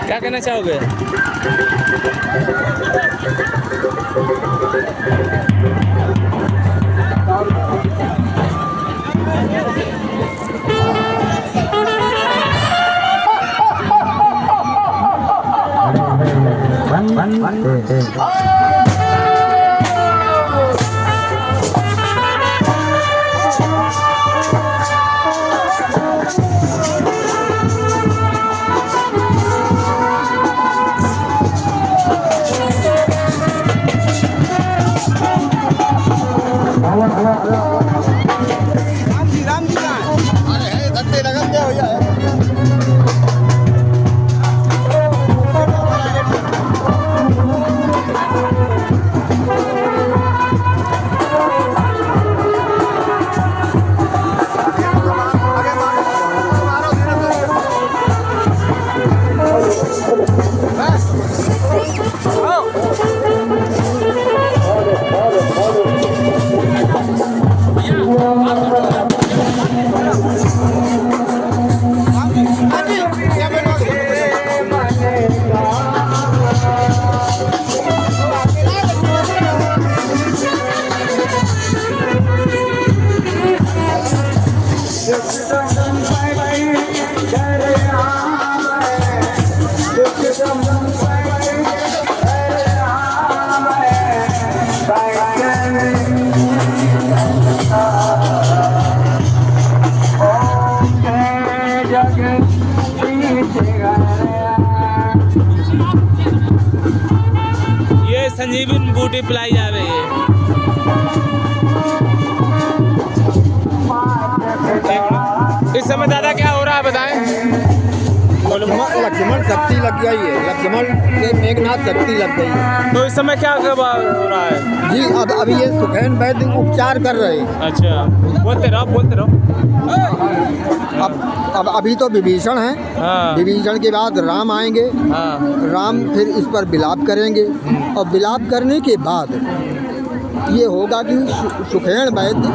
क्या कहना चाहोगे? राम जी का अरे है धक्के लगन दे हो जाए। ये संजीवन बूटी पिलाई जा रही है। इस समय दादा क्या हो रहा है बताएं? लक्ष्मण शक्ति लग गई है, लक्ष्मण से मेघनाथ शक्ति लग गई है। तो इस समय क्या हो रहा है? जी अभी ये सुखैन वैद्य उपचार कर रहे हैं। अच्छा, बोलते रहो। अब अभी तो विभीषण है। हाँ। विभीषण के बाद राम आएंगे। हाँ। राम फिर इस पर विलाप करेंगे और विलाप करने के बाद ये होगा कि सुखैन वैद्य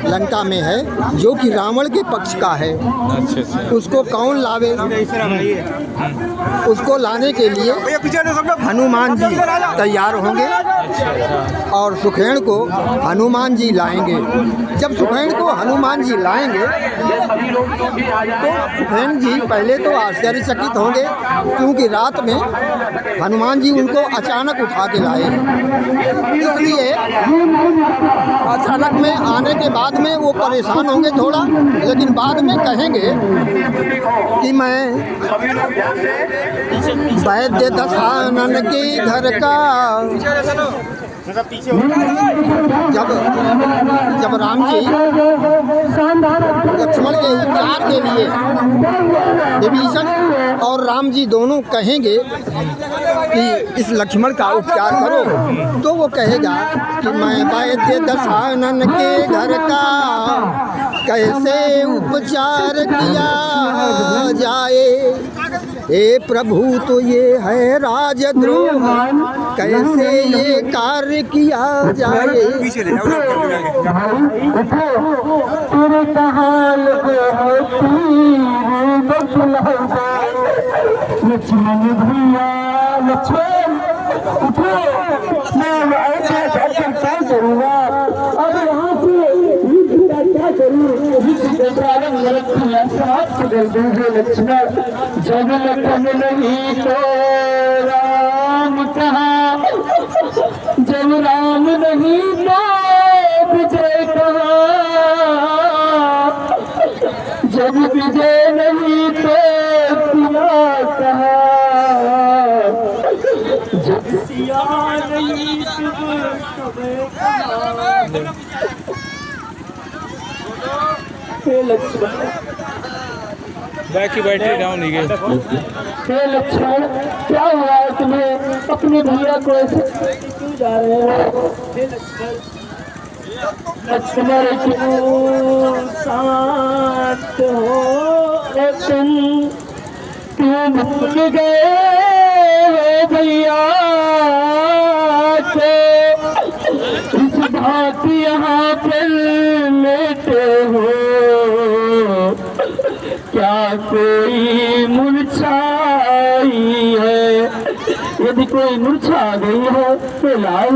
लंका में है जो कि रावण के पक्ष का है। अच्छा। उसको कौन लावे? उसको लाने के लिए हनुमान जी तैयार होंगे और सुखैन को हनुमान जी लाएंगे। जब सुखैन को हनुमान जी लाएंगे तो सुखैन जी पहले तो आश्चर्यचकित होंगे क्योंकि रात में हनुमान जी उनको अचानक उठा के लाए। इसलिए अचानक में आने के बाद में वो परेशान होंगे थोड़ा, लेकिन बाद में कहेंगे कि मैं वैद्य दशानन के घर का जब राम जी लक्ष्मण के उपचार के लिए विभीषण और राम जी दोनों कहेंगे कि इस लक्ष्मण का उपचार करो, तो वो कहेगा कि मैं वैद्य दशानन के घर का कैसे उपचार किया जाए, हे प्रभु तो ये है राजद्रोह, कैसे ये कार्य किया जाए। लक्ष्मण भैया लक्ष्मण उठो, मैं ऐसा दर्शन क्या करूँगा, अब यहाँ से क्या करूँ, समाप्त कर दूंगे लक्ष्मण। जब लखन नहीं तो राम कहा, जब राम नहीं तो विजय कहा, जब विजय नहीं तो सिया कहा, जब सिया नहीं तब हे लक्ष्मण, बैक की बैटरी डाउन ही गई। हे लक्ष्मण, क्या हुआ तुम्हें, अपने भैया को ऐसे क्यों जा रहे हो। हे लक्ष्मण, लक्ष्मण क्यों शांत हो तुम, क्यों भूल गए भैया को, इस बात यहाँ पर लेटे हो, क्या कोई मूर्छाई है, यदि कोई मूर्छा आ गई है तो लाओ,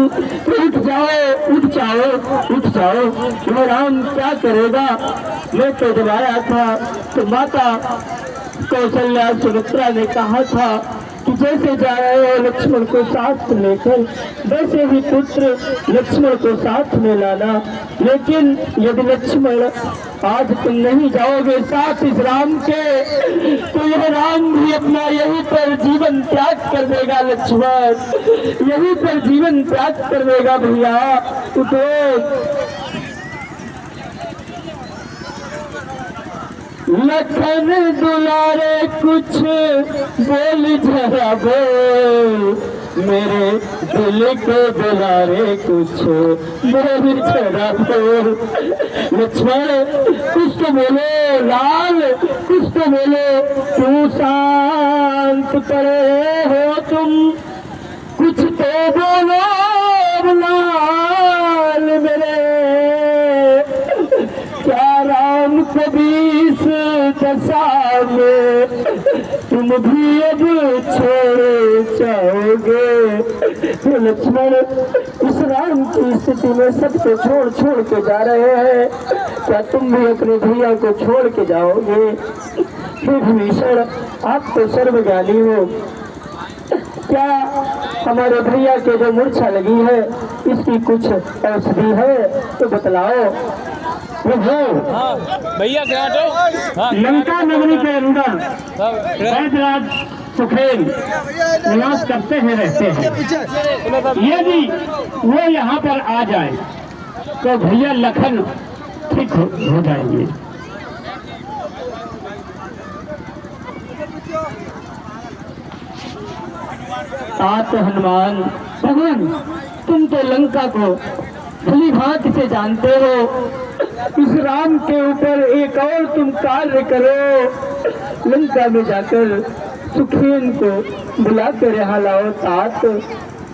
उठ जाओ उठ जाओ उठ जाओ। मैं राम क्या करेगा, मैं तो जब आया था तो माता कौशल्या सुमित्रा ने कहा था कि जैसे जा रहे हो लक्ष्मण को साथ लेकर, वैसे ही पुत्र लक्ष्मण को साथ में लाना, लेकिन यदि लक्ष्मण आज तुम नहीं जाओगे साथ इस राम के, तो यह राम भी अपना यहीं पर जीवन त्याग कर देगा लक्ष्मण, यहीं पर जीवन त्याग कर देगा भैया। उठो, लखन दुलारे कुछ बोल जरा बोल, मेरे दिल को दुलारे कुछ बोल जरा बोल। लक्ष्मण कुछ तो बोलो, लाल कुछ तो बोलो, क्यों शांत पड़े हो तुम, कुछ तो बोलो लाल मेरे। क्या राम को 20 दशा में तुम भी अब छोड़ जाओगे। तो लक्ष्मण इस राम की स्थिति में सबको छोड़ के जा रहे हैं, क्या तुम भी अपने भैया को छोड़ के जाओगे। हे विभीषण, आप तो सर्वज्ञानी हो, क्या हमारे भैया के जो मूर्छा लगी है इसकी कुछ औषधि है तो बतलाओ। भैया क्या लंका नगरी के अंदर वैद्यराज सुखेन निवास करते हैं, रहते हैं। यदि वो यहाँ पर आ जाए तो भैया लखन ठीक हो जाएंगे। आप हनुमान भगवान, तुम तो लंका को भली भांति से जानते हो, इस राम के ऊपर एक और तुम कार्य करो, लंका में जाकर सुखेन को बुला कर यहाँ लाओ। तात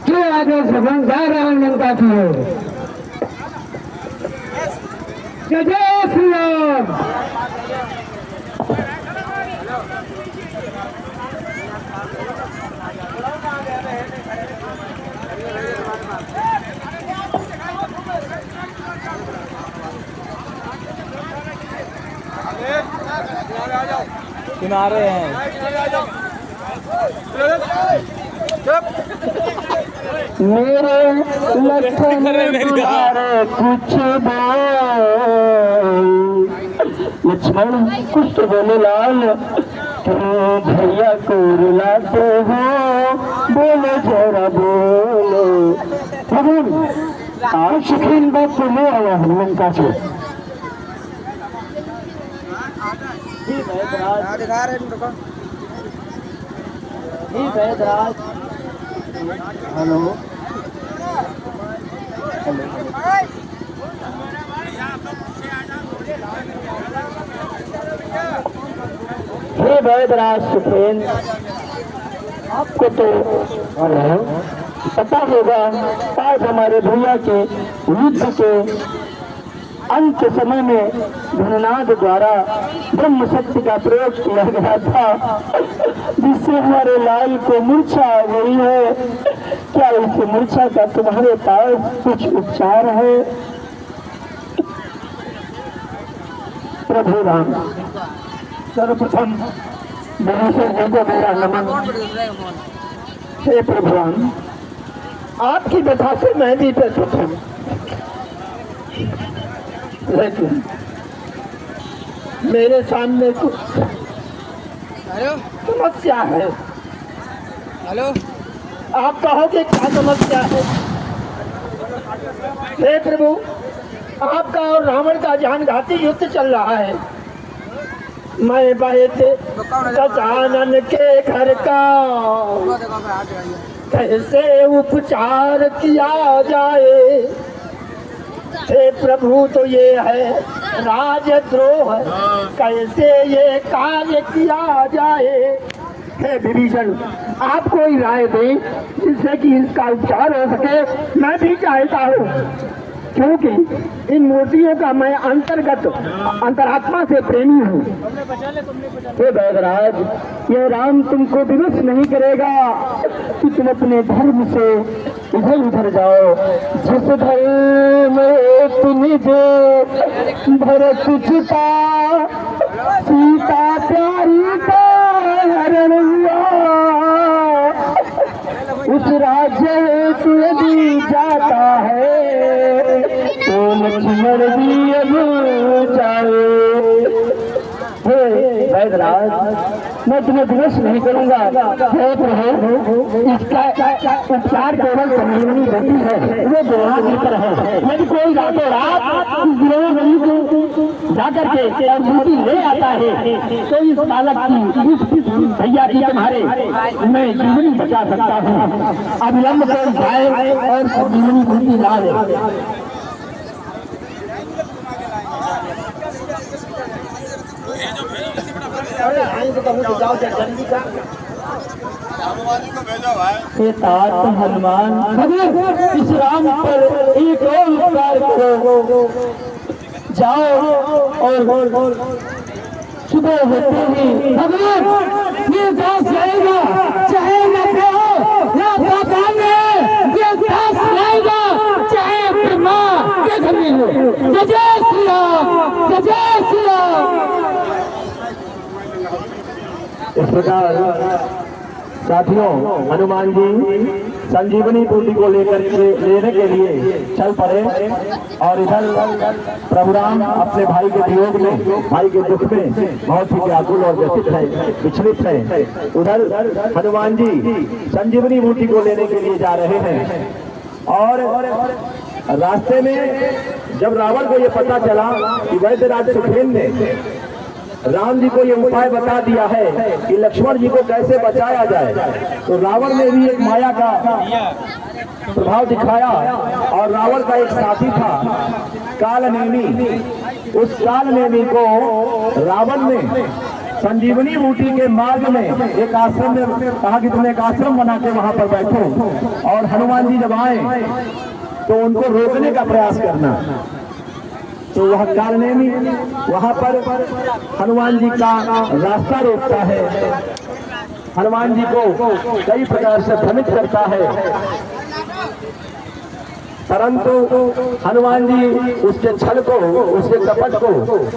जो आगे भगवान जा रहा हूँ लंका की ओर। जय जय श्री राम। किनारे हैं। मेरे लखन दुलारे कुछ बोल, लक्ष्मण कुछ तो बोले लाल, क्यों भैया को रुलाते हो, बोलो जरा बोलो। भगवान आज सुखेन बात को ले आया हूँ लंका से। हेलो हेलो हे वैदराज सुखेन, आपको तो पता होगा आज हमारे भैया के युद्ध के अंत समय में धननाद द्वारा ब्रह्म शक्ति का प्रयोग किया गया था, जिससे हमारे लाल को मूर्छा आ गई है। क्या इस मूर्छा का तुम्हारे पास कुछ उपचार है? प्रभु राम, सर्वप्रथम महेश्वर जी को मेरा नमन। हे प्रभु राम, आपकी व्यथा से मैं भी व्यथित हूँ, लेकिन मेरे सामने कुछ समस्या है। हेलो, आप कहोगे क्या समस्या है? हे प्रभु, आपका और रावण का जानघाती युद्ध चल रहा है। मैं बहुत गजानन के घर का कैसे उपचार किया जाए? हे प्रभु, तो ये है राजद्रोह, कैसे ये कार्य किया जाए? हे विभीषण, आप कोई राय दें जिससे कि इसका उपचार हो सके। मैं भी चाहता हूँ, क्योंकि इन मूर्तियों का मैं अंतरात्मा से प्रेमी हूँ। हे वैदराज, यह राम तुमको विवश नहीं करेगा कि तुम अपने धर्म से इधर उधर जाओ। जिस धर्म तुझे भरत छुटा, सीता प्यारी का हरण हुआ, उस राज्य तू यदि जाता है तो लक्ष्मण भी अब जाए। हे वैदराज, मैं तुम्हें विवश नहीं करूंगा। हे प्रभु, इसका उपचार केवल संजीवनी बूटी है, वो द्रोणागिरी पर है। यदि कोई रातों रात उस द्रोणागिरी को जाकर के और बूटी ले आता है तो इस बालक की, इस भैया की, तुम्हारे मैं जीवनी बचा सकता हूँ। अविलंब कर जाए और संजीवनी बूटी ला ले। हे तात हनुमान, इस राम पर एक और उपकार करो। जाओ और सुबह होते ही भगवान ये दास जाएगा, चाहे न प्यो या पापा में ये दास जाएगा, चाहे ब्रह्मा के घर में हो। जय श्री राम, जय श्री राम। इस प्रकार साथियों, हनुमान जी संजीवनी बूटी को लेने के लिए चल पड़े और इधर प्रभु राम अपने भाई के वियोग में, भाई के दुख में बहुत ही व्याकुल और व्यथित है, विचलित है। उधर हनुमान जी संजीवनी बूटी को लेने के लिए जा रहे हैं और रास्ते में जब रावण को ये पता चला कि वैद्यराज सुखेन ने राम जी को ये उपाय बता दिया है कि लक्ष्मण जी को कैसे बचाया जाए, तो रावण ने भी एक माया का प्रभाव दिखाया और रावण का एक साथी था कालनेमी। उस कालनेमी को रावण ने संजीवनी बूटी के मार्ग में एक आश्रम में कहा कि तुम एक आश्रम बना के वहां पर बैठो और हनुमान जी जब आए तो उनको रोकने का प्रयास करना। तो वह कालनेमी वहां पर हनुमान जी का रास्ता रोकता है, हनुमान जी को कई प्रकार से भ्रमित करता है, परंतु हनुमान जी उसके छल को, उसके कपट को,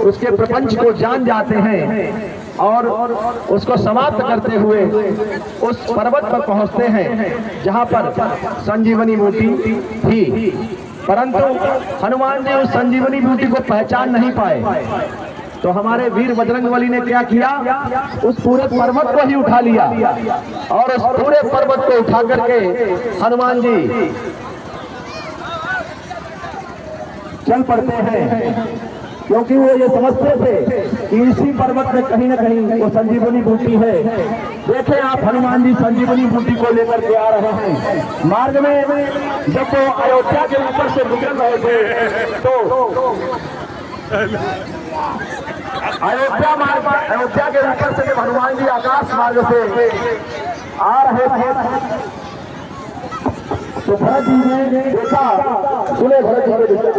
उसके प्रपंच को जान जाते हैं और उसको समाप्त करते हुए उस पर्वत पर पहुंचते हैं जहां पर संजीवनी बूटी थी। परंतु हनुमान जी उस संजीवनी बूटी को पहचान नहीं पाए, तो हमारे वीर बजरंगबली ने क्या किया, उस पूरे पर्वत को ही उठा लिया और उस पूरे पर्वत को उठा करके हनुमान जी चल पड़ते हैं, क्योंकि वो ये समझते थे कि इसी पर्वत में कहीं न कहीं वो संजीवनी बूटी है। देखें आप, हनुमान जी संजीवनी बूटी को लेकर के आ रहे हैं। मार्ग में जब वो अयोध्या के ऊपर से गुजर रहे थे तो अयोध्या मार्ग, अयोध्या के ऊपर से जब हनुमान जी आकाश मार्ग से आ रहे थे तो भरत जी ने देखा, सुने भरत जी ने देखा,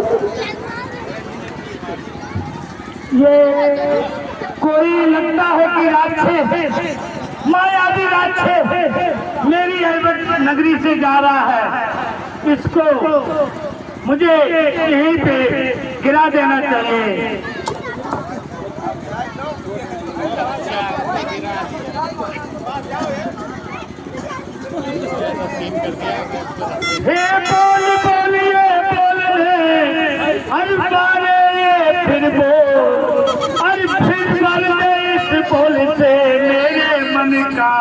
ये कोई लगता है कि राक्षस, मायावी राक्षस मेरी अयोध्या नगरी से जा रहा है, इसको मुझे यहीं पे गिरा देना चाहिए। हे बोल बोलिए बोल रे, हर बारे ये फिर बोल, हर फिर बोल दे इस बोल से मेरे मन का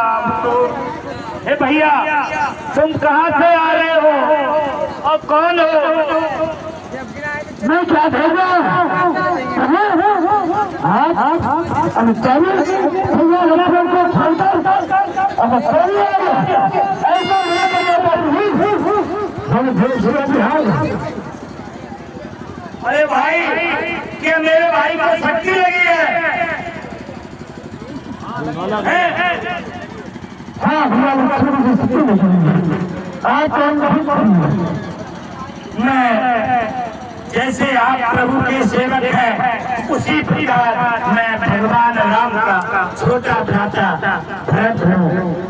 तो। हे भैया तुम कहाँ से आ रहे हो और कौन हो? मैं क्या भेजा? अब चलो भैया लड़कों को छोड़कर अब चलिए ऐसा अरे भाई क्या मेरे भाई को शक्ति लगी है? हाँ मैं जैसे आप प्रभु के सेवक हैं उसी प्रकार मैं भगवान राम का छोटा भ्राता भरत हूँ।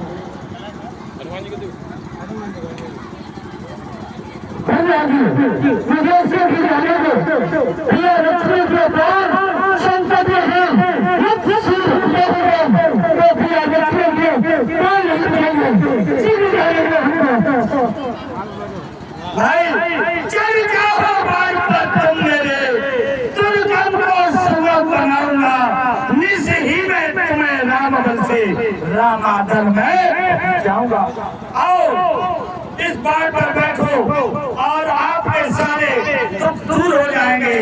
भाई चल जाओ बार पर तुम मेरे, दुर्गम को सुलभ बनाऊंगा, निज ही में तुम्हें रामबल से रामादल में जाऊंगा। आओ इस बार पर बैठो और आपके सारे दुख दूर हो जाएंगे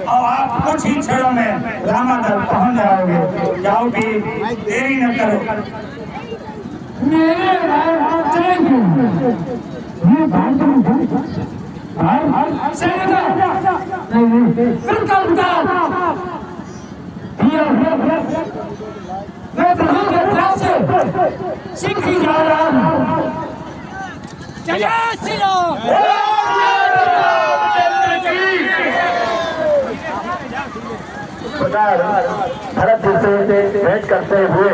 और आप कुछ ही क्षणों में रामादल पहुंच जाओगे। जाओ भी देरी न करो। मेरे मैं प्रभु के पास से सीख ही जा रहा हूँ। भरत जी से भेंट करते हुए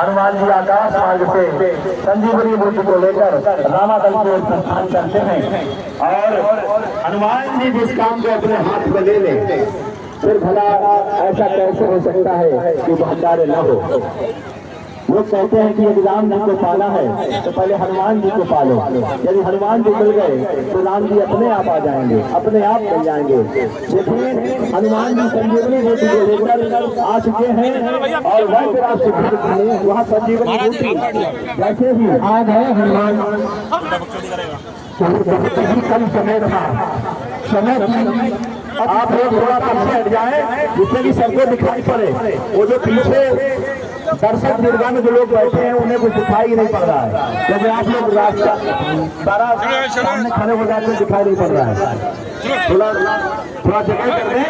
हनुमान जी आकाश मार्ग से संजीवनी मूर्ति को लेकर रामादल को प्रस्थान करते हैं और हनुमान जी जिस काम को अपने हाथ में ले ले फिर भला ऐसा कैसे हो सकता है कि भंडारे न हो। लोग कहते हैं कि यदि राम जी को पाना है तो पहले हनुमान जी को पालो, यदि हनुमान जी मिल गए तो राम जी अपने आप आ जाएंगे, अपने आप मिल जाएंगे। लेकिन हनुमान जी संजीवनी मूर्ति को लेकर आ चुके हैं और वह फिर आपसे वहाँ संजीवनी मूर्ति जैसे ही आ गए हनुमान, कम समय था, समय आप लोग थोड़ा पीछे हट जाए जिससे कि सबको दिखाई पड़े। वो जो पीछे दर्शक दीर्घा में जो लोग बैठे हैं उन्हें कुछ दिखाई नहीं पड़ रहा है, क्योंकि आप लोग रास्ता सारा सामने खड़े हो जाते दिखाई नहीं पड़ रहा है। थोड़ा जगह कर दें।